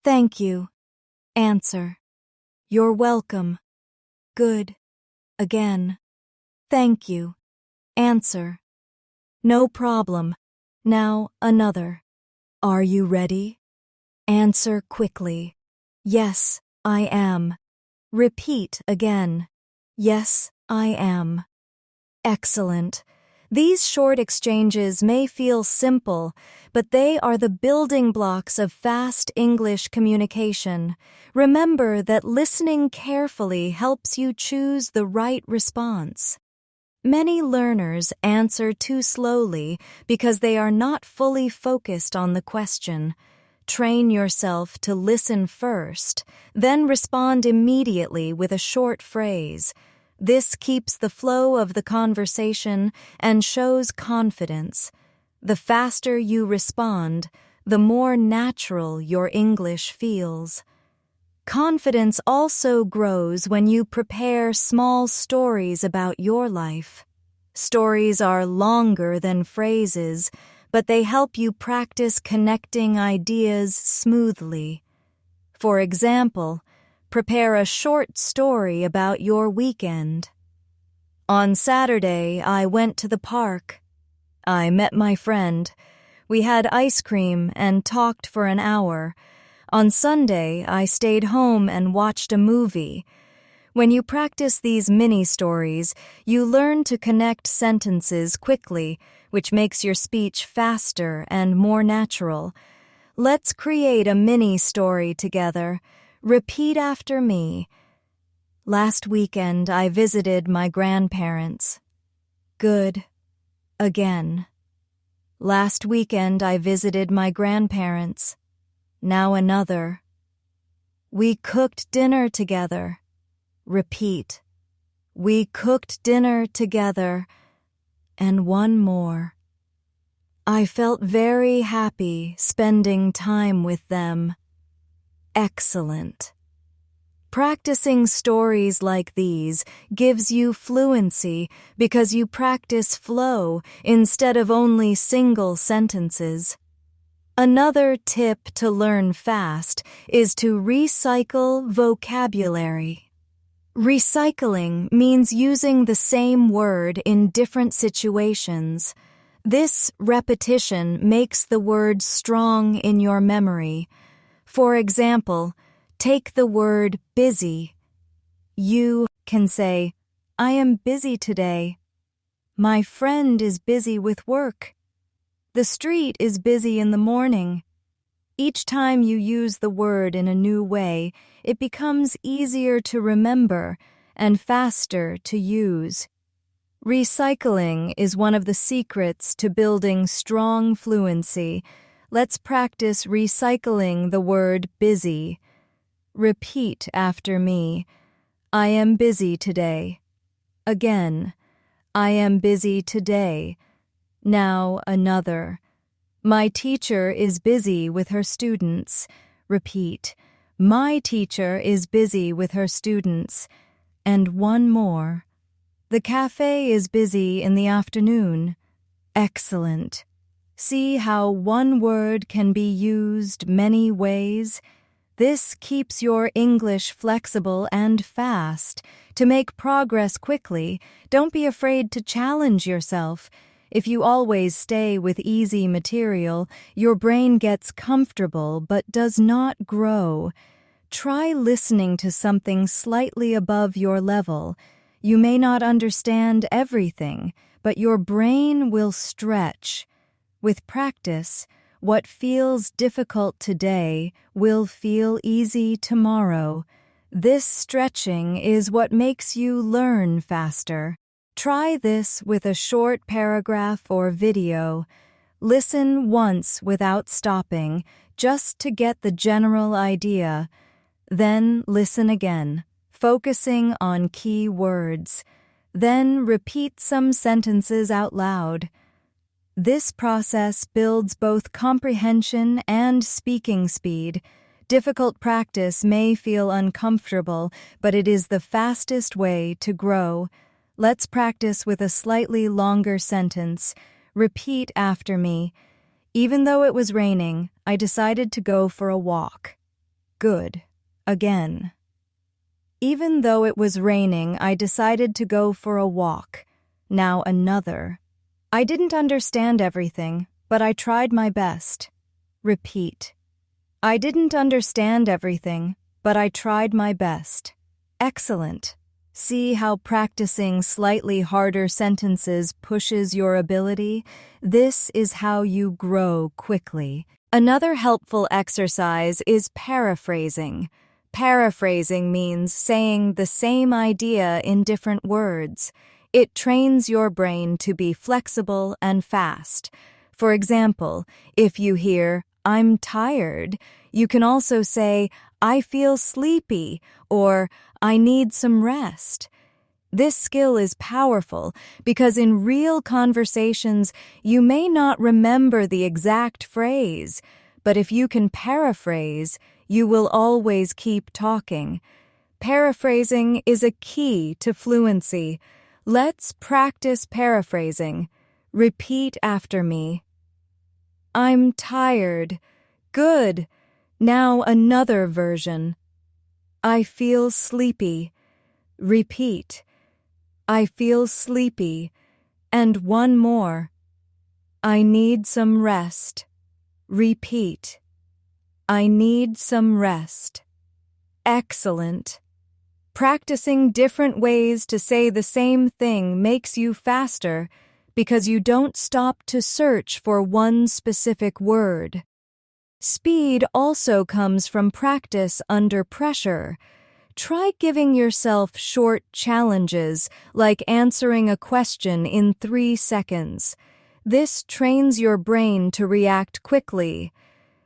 Thank you. Answer. You're welcome. Good. Again. Thank you. Answer. No problem. Now another. Are you ready? Answer quickly. Yes, I am. Repeat again. Yes, I am. Excellent. These short exchanges may feel simple, but they are the building blocks of fast English communication. Remember that listening carefully helps you choose the right response. Many learners answer too slowly because they are not fully focused on the question. Train yourself to listen first, then respond immediately with a short phrase. This keeps the flow of the conversation and shows confidence. The faster you respond, the more natural your English feels. Confidence also grows when you prepare small stories about your life. Stories are longer than phrases, but they help you practice connecting ideas smoothly. For example, prepare a short story about your weekend. On Saturday, I went to the park. I met my friend. We had ice cream and talked for an hour. On Sunday, I stayed home and watched a movie. When you practice these mini-stories, you learn to connect sentences quickly, which makes your speech faster and more natural. Let's create a mini-story together. Repeat after me. Last weekend, I visited my grandparents. Good. Again. Last weekend, I visited my grandparents. Now another. We cooked dinner together. Repeat. We cooked dinner together. And one more. I felt very happy spending time with them. Excellent. Practicing stories like these gives you fluency because you practice flow instead of only single sentences. Another tip to learn fast is to recycle vocabulary. Recycling means using the same word in different situations. This repetition makes the word strong in your memory. For example, take the word busy. You can say, I am busy today. My friend is busy with work. The street is busy in the morning. Each time you use the word in a new way, it becomes easier to remember and faster to use. Recycling is one of the secrets to building strong fluency. Let's practice recycling the word busy. Repeat after me. I am busy today. Again. I am busy today. Now another. My teacher is busy with her students. Repeat. My teacher is busy with her students. And one more. The cafe is busy in the afternoon. Excellent. See how one word can be used many ways? This keeps your English flexible and fast. To make progress quickly, don't be afraid to challenge yourself. If you always stay with easy material, your brain gets comfortable but does not grow. Try listening to something slightly above your level. You may not understand everything, but your brain will stretch. With practice, what feels difficult today will feel easy tomorrow. This stretching is what makes you learn faster. Try this with a short paragraph or video. Listen once without stopping, just to get the general idea. Then listen again, focusing on key words. Then repeat some sentences out loud. This process builds both comprehension and speaking speed. Difficult practice may feel uncomfortable, but it is the fastest way to grow. Let's practice with a slightly longer sentence. Repeat after me. Even though it was raining, I decided to go for a walk. Good. Again. Even though it was raining, I decided to go for a walk. Now another. I didn't understand everything, but I tried my best. Repeat. I didn't understand everything, but I tried my best. Excellent. See how practicing slightly harder sentences pushes your ability? This is how you grow quickly. Another helpful exercise is paraphrasing. Paraphrasing means saying the same idea in different words. It trains your brain to be flexible and fast. For example, if you hear, I'm tired, you can also say, I feel sleepy, or I need some rest. This skill is powerful because in real conversations, you may not remember the exact phrase, but if you can paraphrase, you will always keep talking. Paraphrasing is a key to fluency. Let's practice paraphrasing. Repeat after me. I'm tired. Good. Now another version. I feel sleepy. Repeat. I feel sleepy. And one more. I need some rest. Repeat. I need some rest. Excellent. Practicing different ways to say the same thing makes you faster because you don't stop to search for one specific word. Speed also comes from practice under pressure. Try giving yourself short challenges, like answering a question in 3 seconds. This trains your brain to react quickly.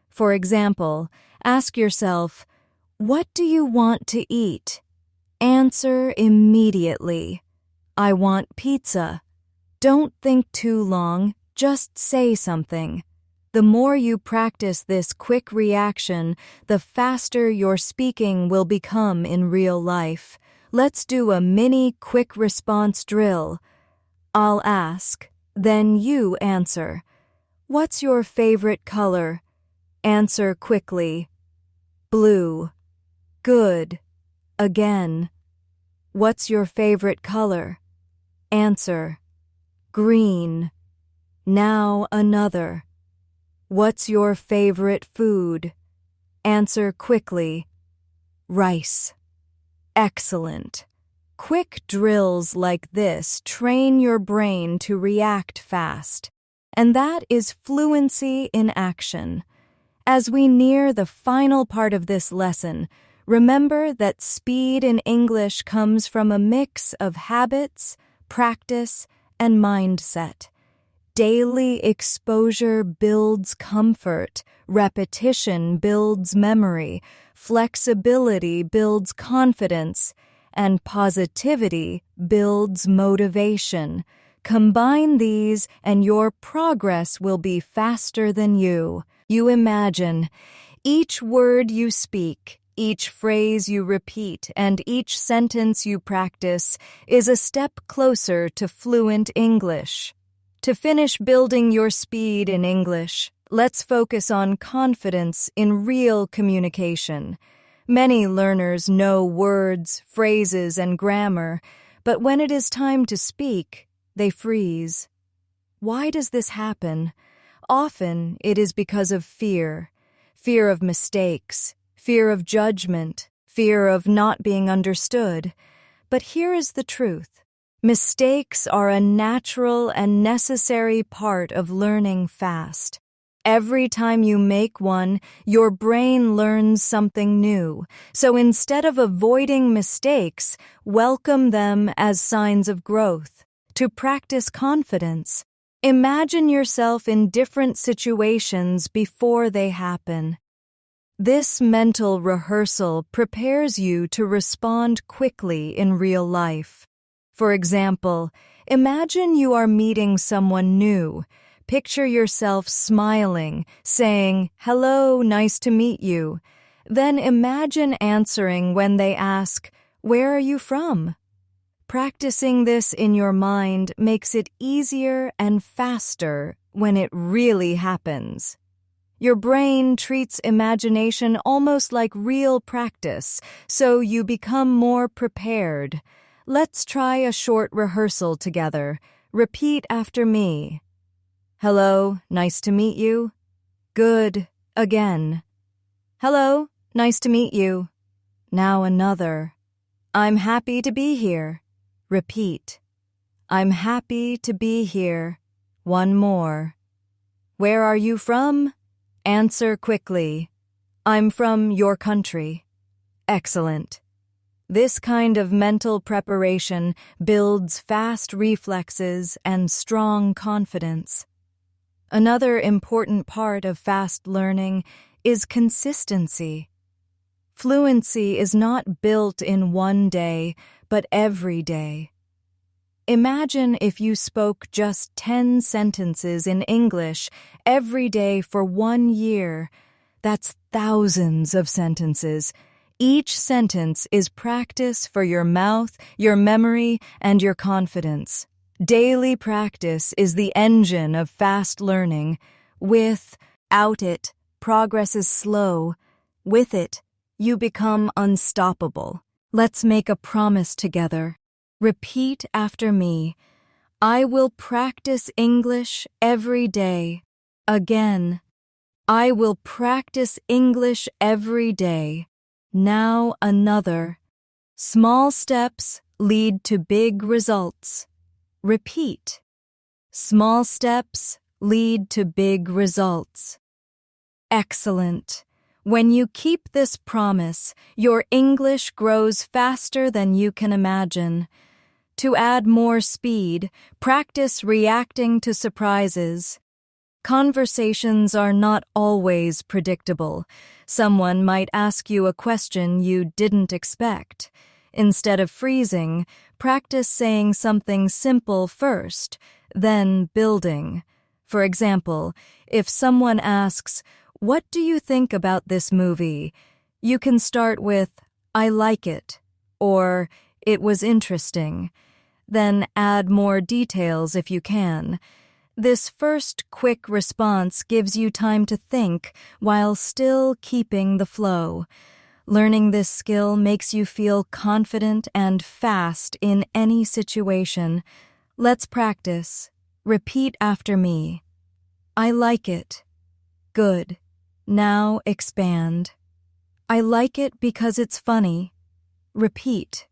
For example, ask yourself, what do you want to eat? Answer immediately. I want pizza. Don't think too long, just say something. The more you practice this quick reaction, the faster your speaking will become in real life. Let's do a mini quick response drill. I'll ask, then you answer. What's your favorite color? Answer quickly. Blue. Good. Again. What's your favorite color? Answer. Green. Now another. What's your favorite food? Answer quickly. Rice. Excellent. Quick drills like this train your brain to react fast. And that is fluency in action. As we near the final part of this lesson, remember that speed in English comes from a mix of habits, practice, and mindset. Daily exposure builds comfort, repetition builds memory, flexibility builds confidence, and positivity builds motivation. Combine these and your progress will be faster than you. You imagine. Each word you speak, each phrase you repeat, and each sentence you practice is a step closer to fluent English. To finish building your speed in English, let's focus on confidence in real communication. Many learners know words, phrases, and grammar, but when it is time to speak, they freeze. Why does this happen? Often it is because of fear. Fear of mistakes, fear of judgment, fear of not being understood. But here is the truth. Mistakes are a natural and necessary part of learning fast. Every time you make one, your brain learns something new. So instead of avoiding mistakes, welcome them as signs of growth. To practice confidence, imagine yourself in different situations before they happen. This mental rehearsal prepares you to respond quickly in real life. For example, imagine you are meeting someone new. Picture yourself smiling, saying, "Hello, nice to meet you." Then imagine answering when they ask, "Where are you from?" Practicing this in your mind makes it easier and faster when it really happens. Your brain treats imagination almost like real practice, so you become more prepared. Let's try a short rehearsal together. Repeat after me. Hello, nice to meet you. Good. Again. Hello, nice to meet you. Now another. I'm happy to be here. Repeat. I'm happy to be here. One more. Where are you from? Answer quickly. I'm from your country. Excellent. This kind of mental preparation builds fast reflexes and strong confidence. Another important part of fast learning is consistency. Fluency is not built in one day, but every day. Imagine if you spoke just 10 sentences in English every day for 1 year. That's thousands of sentences. Each sentence is practice for your mouth, your memory, and your confidence. Daily practice is the engine of fast learning. Without it, progress is slow. With it, you become unstoppable. Let's make a promise together. Repeat after me. I will practice English every day. Again. I will practice English every day. Now another. Small steps lead to big results. Repeat. Small steps lead to big results. Excellent. When you keep this promise, your English grows faster than you can imagine. To add more speed, practice reacting to surprises. Conversations are not always predictable. Someone might ask you a question you didn't expect. Instead of freezing, practice saying something simple first, then building. For example, if someone asks, "What do you think about this movie?" you can start with, "I like it," or "It was interesting." Then add more details if you can. This first quick response gives you time to think while still keeping the flow. Learning this skill makes you feel confident and fast in any situation. Let's practice. Repeat after me. I like it. Good. Now expand. I like it because it's funny. Repeat.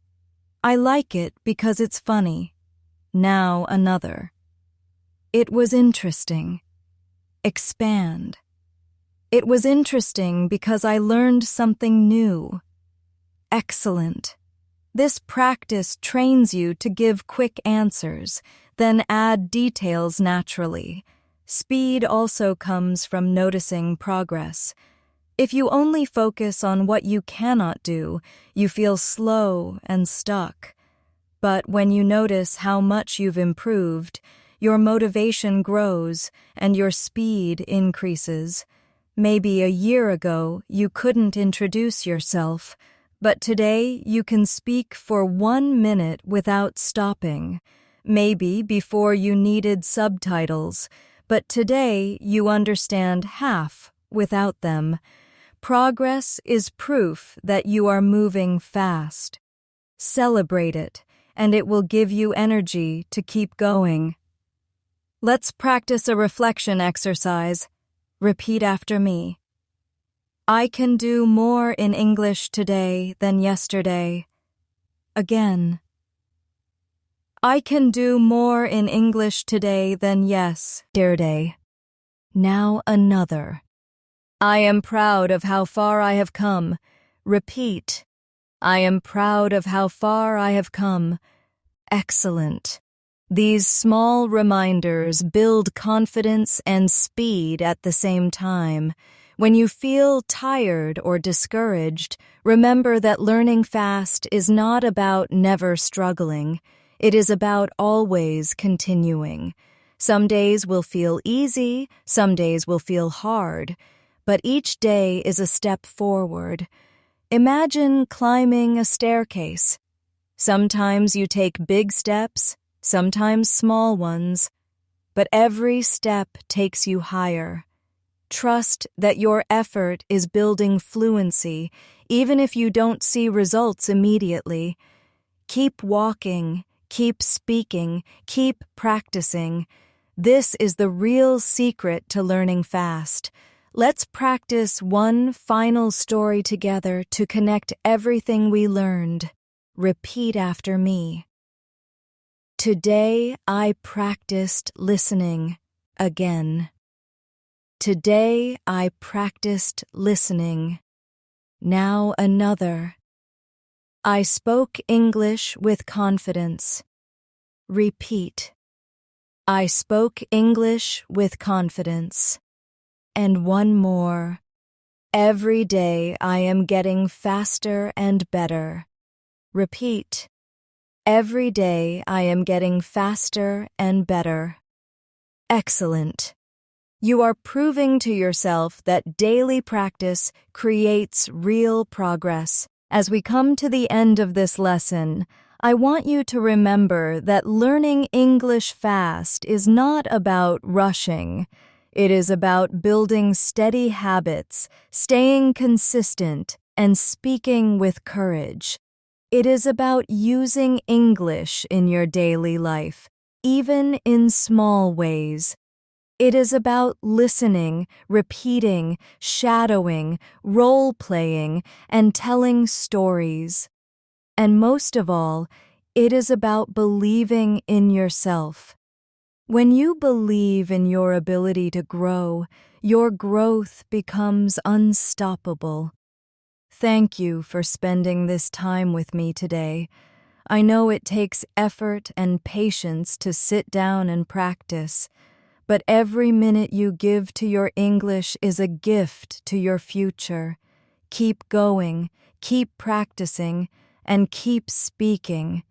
I like it because it's funny. Now another. It was interesting. Expand. It was interesting because I learned something new. Excellent. This practice trains you to give quick answers, then add details naturally. Speed also comes from noticing progress. If you only focus on what you cannot do, you feel slow and stuck. But when you notice how much you've improved, your motivation grows and your speed increases. Maybe a year ago you couldn't introduce yourself, but today you can speak for 1 minute without stopping. Maybe before you needed subtitles, but today you understand half without them. Progress is proof that you are moving fast. Celebrate it, and it will give you energy to keep going. Let's practice a reflection exercise. Repeat after me. I can do more in English today than yesterday. Again. I can do more in English today than yesterday. Now another. I am proud of how far I have come. Repeat. I am proud of how far I have come. Excellent. These small reminders build confidence and speed at the same time. When you feel tired or discouraged, remember that learning fast is not about never struggling. It is about always continuing. Some days will feel easy, some days will feel hard, but each day is a step forward. Imagine climbing a staircase. Sometimes you take big steps, sometimes small ones, but every step takes you higher. Trust that your effort is building fluency, even if you don't see results immediately. Keep walking, keep speaking, keep practicing. This is the real secret to learning fast. Let's practice one final story together to connect everything we learned. Repeat after me. Today I practiced listening again. Today I practiced listening. Now another. I spoke English with confidence. Repeat. I spoke English with confidence. And one more. Every day I am getting faster and better. Repeat. Every day I am getting faster and better. Excellent. You are proving to yourself that daily practice creates real progress. As we come to the end of this lesson, I want you to remember that learning English fast is not about rushing. It is about building steady habits, staying consistent, and speaking with courage. It is about using English in your daily life, even in small ways. It is about listening, repeating, shadowing, role-playing, and telling stories. And most of all, it is about believing in yourself. When you believe in your ability to grow, your growth becomes unstoppable. Thank you for spending this time with me today. I know it takes effort and patience to sit down and practice, but every minute you give to your English is a gift to your future. Keep going, keep practicing, and keep speaking.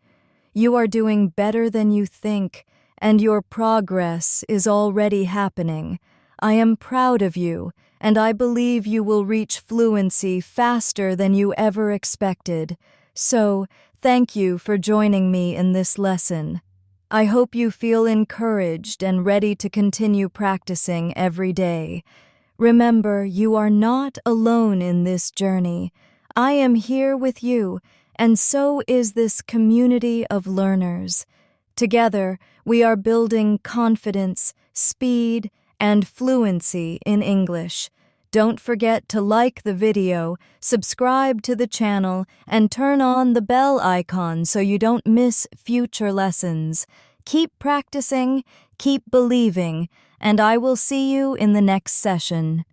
You are doing better than you think, and your progress is already happening. I am proud of you, and I believe you will reach fluency faster than you ever expected. So, thank you for joining me in this lesson. I hope you feel encouraged and ready to continue practicing every day. Remember, you are not alone in this journey. I am here with you, and so is this community of learners. Together, we are building confidence, speed, and fluency in English. Don't forget to like the video, subscribe to the channel, and turn on the bell icon so you don't miss future lessons. Keep practicing, keep believing, and I will see you in the next session.